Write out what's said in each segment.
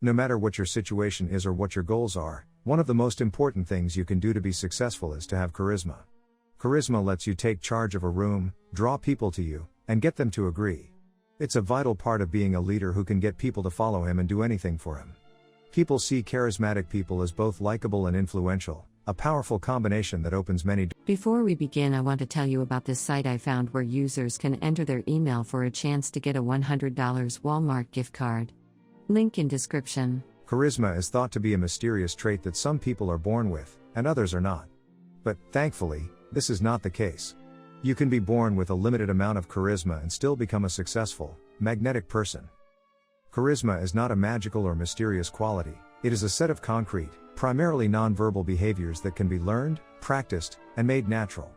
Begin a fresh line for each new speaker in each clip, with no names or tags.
No matter what your situation is or what your goals are, one of the most important things you can do to be successful is to have charisma. Charisma lets you take charge of a room, draw people to you, and get them to agree. It's a vital part of being a leader who can get people to follow him and do anything for him. People see charismatic people as both likable and influential, a powerful combination that opens many doors.
Before we begin, I want to tell you about this site I found where users can enter their email for a chance to get a $100 Walmart gift card. Link in description.
Charisma is thought to be a mysterious trait that some people are born with, and others are not. But, thankfully, this is not the case. You can be born with a limited amount of charisma and still become a successful, magnetic person. Charisma is not a magical or mysterious quality, it is a set of concrete, primarily nonverbal behaviors that can be learned, practiced, and made natural.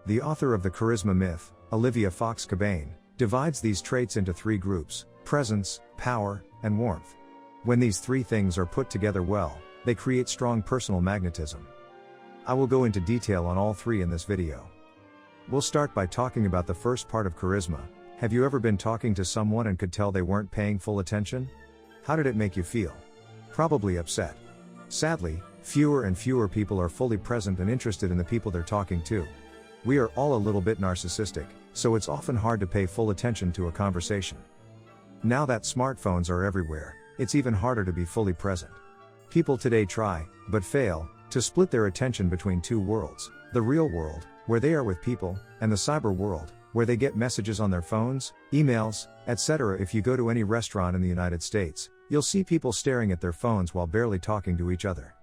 The author of the charisma myth, Olivia Fox Cabane, divides these traits into 3 groups: presence, power, and warmth. When these 3 things are put together well, they create strong personal magnetism. I will go into detail on all 3 in this video. We'll start by talking about the first part of charisma. Have you ever been talking to someone and could tell they weren't paying full attention? How did it make you feel? Probably upset. Sadly, fewer and fewer people are fully present and interested in the people they're talking to. We are all a little bit narcissistic, so it's often hard to pay full attention to a conversation. Now that smartphones are everywhere, it's even harder to be fully present. People today try, but fail, to split their attention between 2 worlds: the real world, where they are with people, and the cyber world, where they get messages on their phones, emails, etc. If you go to any restaurant in the United States, you'll see people staring at their phones while barely talking to each other.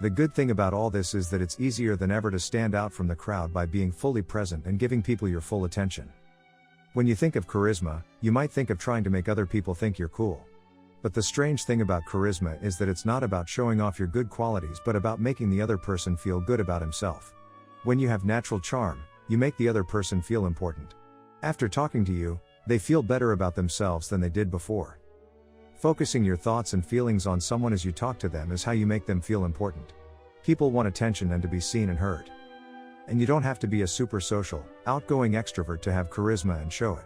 The good thing about all this is that it's easier than ever to stand out from the crowd by being fully present and giving people your full attention. When you think of charisma, you might think of trying to make other people think you're cool. But the strange thing about charisma is that it's not about showing off your good qualities but about making the other person feel good about himself. When you have natural charm, you make the other person feel important. After talking to you, they feel better about themselves than they did before. Focusing your thoughts and feelings on someone as you talk to them is how you make them feel important. People want attention and to be seen and heard. And you don't have to be a super social, outgoing extrovert to have charisma and show it.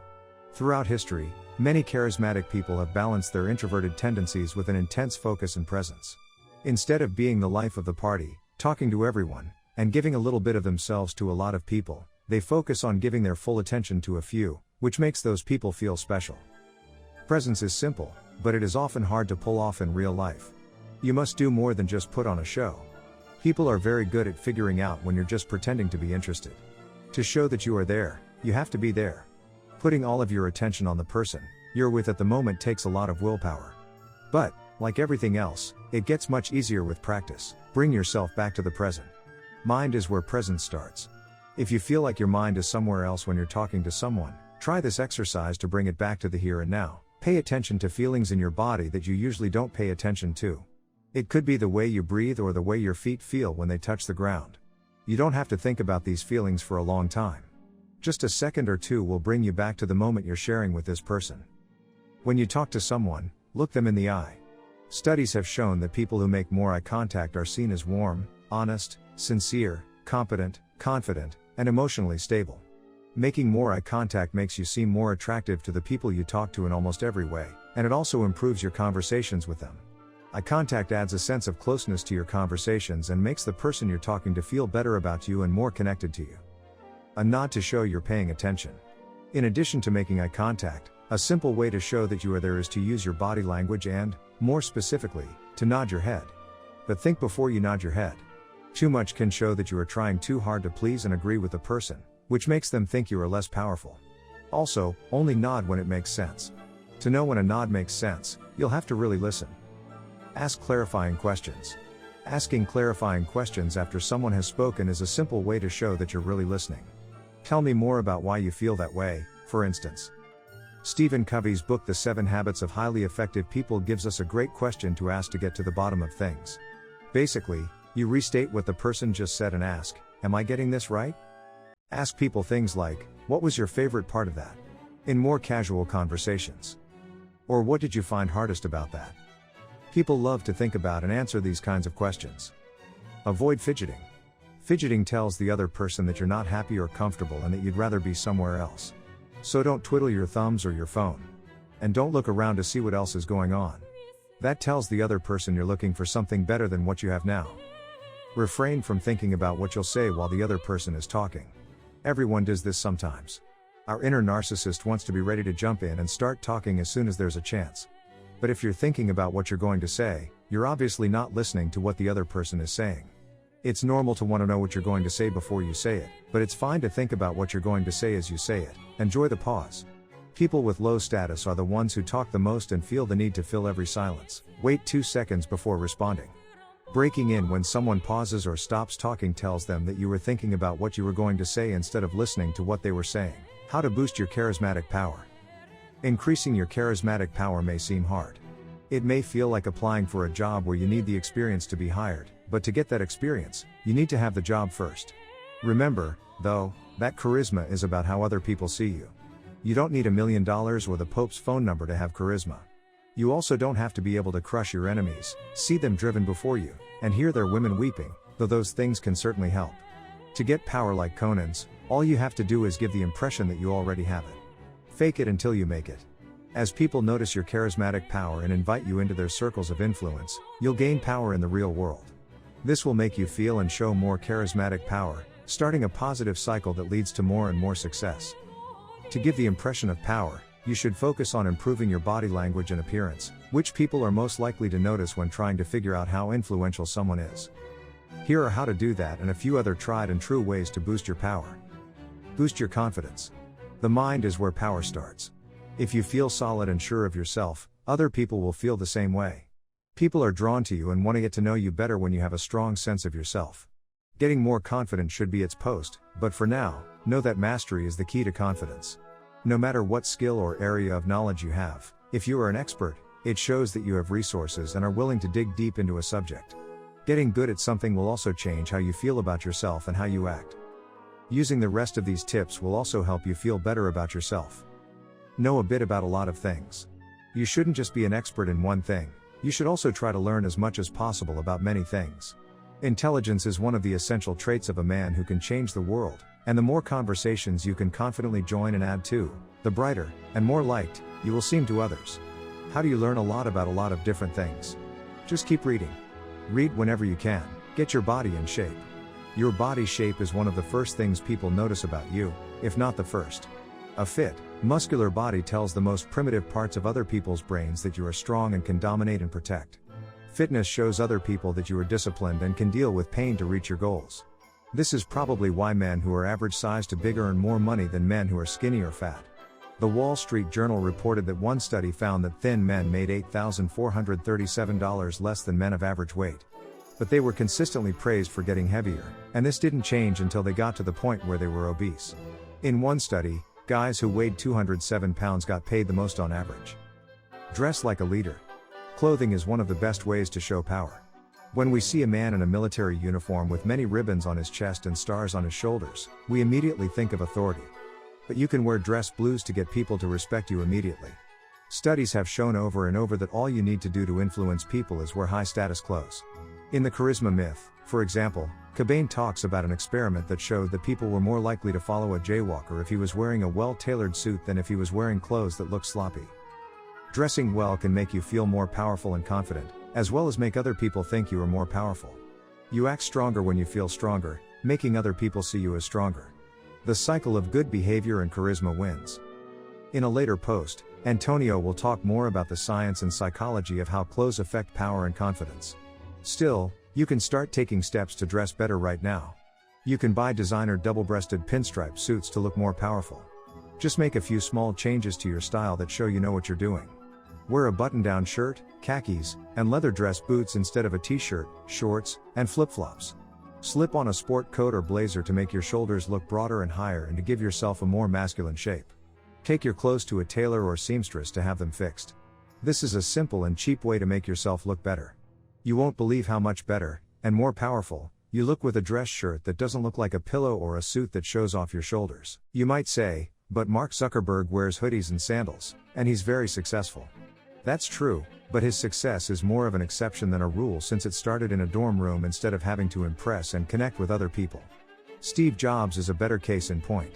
Throughout history, many charismatic people have balanced their introverted tendencies with an intense focus and presence. Instead of being the life of the party, talking to everyone, and giving a little bit of themselves to a lot of people, they focus on giving their full attention to a few, which makes those people feel special. Presence is simple, but it is often hard to pull off in real life. You must do more than just put on a show. People are very good at figuring out when you're just pretending to be interested. To show that you are there, you have to be there. Putting all of your attention on the person you're with at the moment takes a lot of willpower. But, like everything else, it gets much easier with practice. Bring yourself back to the present. Mind is where presence starts. If you feel like your mind is somewhere else when you're talking to someone, try this exercise to bring it back to the here and now. Pay attention to feelings in your body that you usually don't pay attention to. It could be the way you breathe or the way your feet feel when they touch the ground. You don't have to think about these feelings for a long time. Just a second or 2 will bring you back to the moment you're sharing with this person. When you talk to someone, look them in the eye. Studies have shown that people who make more eye contact are seen as warm, honest, sincere, competent, confident, and emotionally stable. Making more eye contact makes you seem more attractive to the people you talk to in almost every way, and it also improves your conversations with them. Eye contact adds a sense of closeness to your conversations and makes the person you're talking to feel better about you and more connected to you. A nod to show you're paying attention. In addition to making eye contact, a simple way to show that you are there is to use your body language and, more specifically, to nod your head. But think before you nod your head. Too much can show that you are trying too hard to please and agree with the person, which makes them think you are less powerful. Also, only nod when it makes sense. To know when a nod makes sense, you'll have to really listen. Ask clarifying questions. Asking clarifying questions after someone has spoken is a simple way to show that you're really listening. Tell me more about why you feel that way, for instance. Stephen Covey's book The 7 Habits of Highly Effective People gives us a great question to ask to get to the bottom of things. Basically, you restate what the person just said and ask, am I getting this right? Ask people things like, what was your favorite part of that? In more casual conversations. Or what did you find hardest about that? People love to think about and answer these kinds of questions. Avoid fidgeting. Fidgeting tells the other person that you're not happy or comfortable and that you'd rather be somewhere else. So don't twiddle your thumbs or your phone. And don't look around to see what else is going on. That tells the other person you're looking for something better than what you have now. Refrain from thinking about what you'll say while the other person is talking. Everyone does this sometimes. Our inner narcissist wants to be ready to jump in and start talking as soon as there's a chance. But if you're thinking about what you're going to say, you're obviously not listening to what the other person is saying. It's normal to want to know what you're going to say before you say it, but it's fine to think about what you're going to say as you say it. Enjoy the pause. People with low status are the ones who talk the most and feel the need to fill every silence. Wait 2 seconds before responding. Breaking in when someone pauses or stops talking tells them that you were thinking about what you were going to say instead of listening to what they were saying. How to boost your charismatic power. Increasing your charismatic power may seem hard. It may feel like applying for a job where you need the experience to be hired, but to get that experience, you need to have the job first. Remember, though, that charisma is about how other people see you. You don't need $1 million or the Pope's phone number to have charisma. You also don't have to be able to crush your enemies, see them driven before you, and hear their women weeping, though those things can certainly help. To get power like Conan's, all you have to do is give the impression that you already have it. Fake it until you make it. As people notice your charismatic power and invite you into their circles of influence, you'll gain power in the real world. This will make you feel and show more charismatic power, starting a positive cycle that leads to more and more success. To give the impression of power, you should focus on improving your body language and appearance, which people are most likely to notice when trying to figure out how influential someone is. Here are how to do that and a few other tried and true ways to boost your power. Boost your confidence. The mind is where power starts. If you feel solid and sure of yourself, other people will feel the same way. People are drawn to you and want to get to know you better when you have a strong sense of yourself. Getting more confident should be its post, but for now, know that mastery is the key to confidence. No matter what skill or area of knowledge you have, if you are an expert, it shows that you have resources and are willing to dig deep into a subject. Getting good at something will also change how you feel about yourself and how you act. Using the rest of these tips will also help you feel better about yourself. Know a bit about a lot of things. You shouldn't just be an expert in one thing, you should also try to learn as much as possible about many things. Intelligence is one of the essential traits of a man who can change the world, and the more conversations you can confidently join and add to, the brighter, and more liked, you will seem to others. How do you learn a lot about a lot of different things? Just keep reading. Read whenever you can, get your body in shape. Your body shape is one of the first things people notice about you, if not the first. A fit, muscular body tells the most primitive parts of other people's brains that you are strong and can dominate and protect. Fitness shows other people that you are disciplined and can deal with pain to reach your goals. This is probably why men who are average size to big earn more money than men who are skinny or fat. The Wall Street Journal reported that one study found that thin men made $8,437 less than men of average weight. But they were consistently praised for getting heavier, and this didn't change until they got to the point where they were obese. In one study, guys who weighed 207 pounds got paid the most on average. Dress like a leader. Clothing is one of the best ways to show power. When we see a man in a military uniform with many ribbons on his chest and stars on his shoulders, we immediately think of authority. But you can wear dress blues to get people to respect you immediately. Studies have shown over and over that all you need to do to influence people is wear high-status clothes. In the charisma myth, for example, Cabane talks about an experiment that showed that people were more likely to follow a jaywalker if he was wearing a well-tailored suit than if he was wearing clothes that looked sloppy. Dressing well can make you feel more powerful and confident, as well as make other people think you are more powerful. You act stronger when you feel stronger, making other people see you as stronger. The cycle of good behavior and charisma wins. In a later post, Antonio will talk more about the science and psychology of how clothes affect power and confidence. Still, you can start taking steps to dress better right now. You can buy designer double-breasted pinstripe suits to look more powerful. Just make a few small changes to your style that show you know what you're doing. Wear a button-down shirt, khakis, and leather dress boots instead of a t-shirt, shorts, and flip-flops. Slip on a sport coat or blazer to make your shoulders look broader and higher and to give yourself a more masculine shape. Take your clothes to a tailor or seamstress to have them fixed. This is a simple and cheap way to make yourself look better. You won't believe how much better, and more powerful, you look with a dress shirt that doesn't look like a pillow or a suit that shows off your shoulders. You might say, but Mark Zuckerberg wears hoodies and sandals, and he's very successful. That's true, but his success is more of an exception than a rule since it started in a dorm room instead of having to impress and connect with other people. Steve Jobs is a better case in point.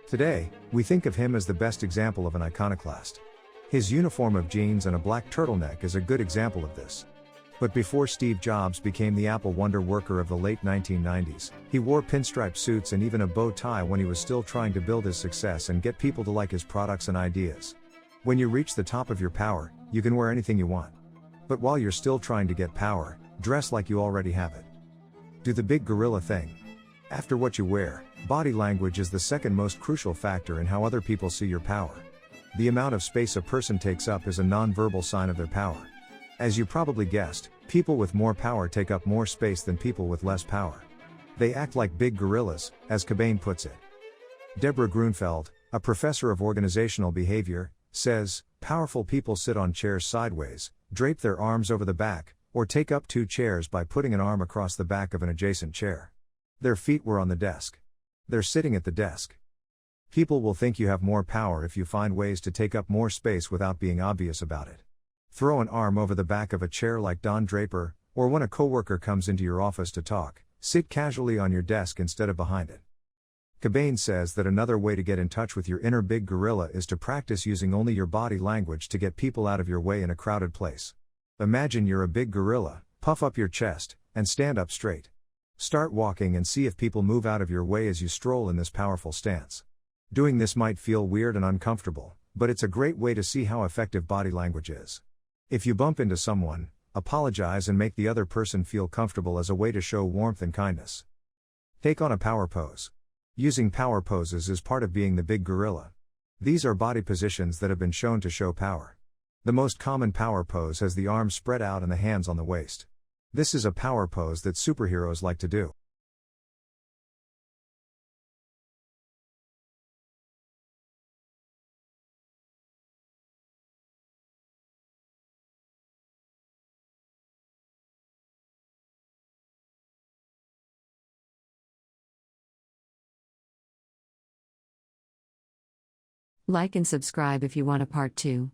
Today, we think of him as the best example of an iconoclast. His uniform of jeans and a black turtleneck is a good example of this. But before Steve Jobs became the Apple wonder worker of the late 1990s, he wore pinstripe suits and even a bow tie when he was still trying to build his success and get people to like his products and ideas. When you reach the top of your power, you can wear anything you want. But while you're still trying to get power, dress like you already have it. Do the big gorilla thing. After what you wear, body language is the second most crucial factor in how other people see your power. The amount of space a person takes up is a non-verbal sign of their power. As you probably guessed, people with more power take up more space than people with less power. They act like big gorillas, as Cabane puts it. Deborah Grunfeld, a professor of organizational behavior, says, powerful people sit on chairs sideways, drape their arms over the back, or take up two chairs by putting an arm across the back of an adjacent chair. Their feet were on the desk. They're sitting at the desk. People will think you have more power if you find ways to take up more space without being obvious about it. Throw an arm over the back of a chair like Don Draper, or when a coworker comes into your office to talk, sit casually on your desk instead of behind it. Cabane says that another way to get in touch with your inner big gorilla is to practice using only your body language to get people out of your way in a crowded place. Imagine you're a big gorilla, puff up your chest, and stand up straight. Start walking and see if people move out of your way as you stroll in this powerful stance. Doing this might feel weird and uncomfortable, but it's a great way to see how effective body language is. If you bump into someone, apologize and make the other person feel comfortable as a way to show warmth and kindness. Take on a power pose. Using power poses is part of being the big gorilla. These are body positions that have been shown to show power. The most common power pose has the arms spread out and the hands on the waist. This is a power pose that superheroes like to do.
Like and subscribe if you want a part 2.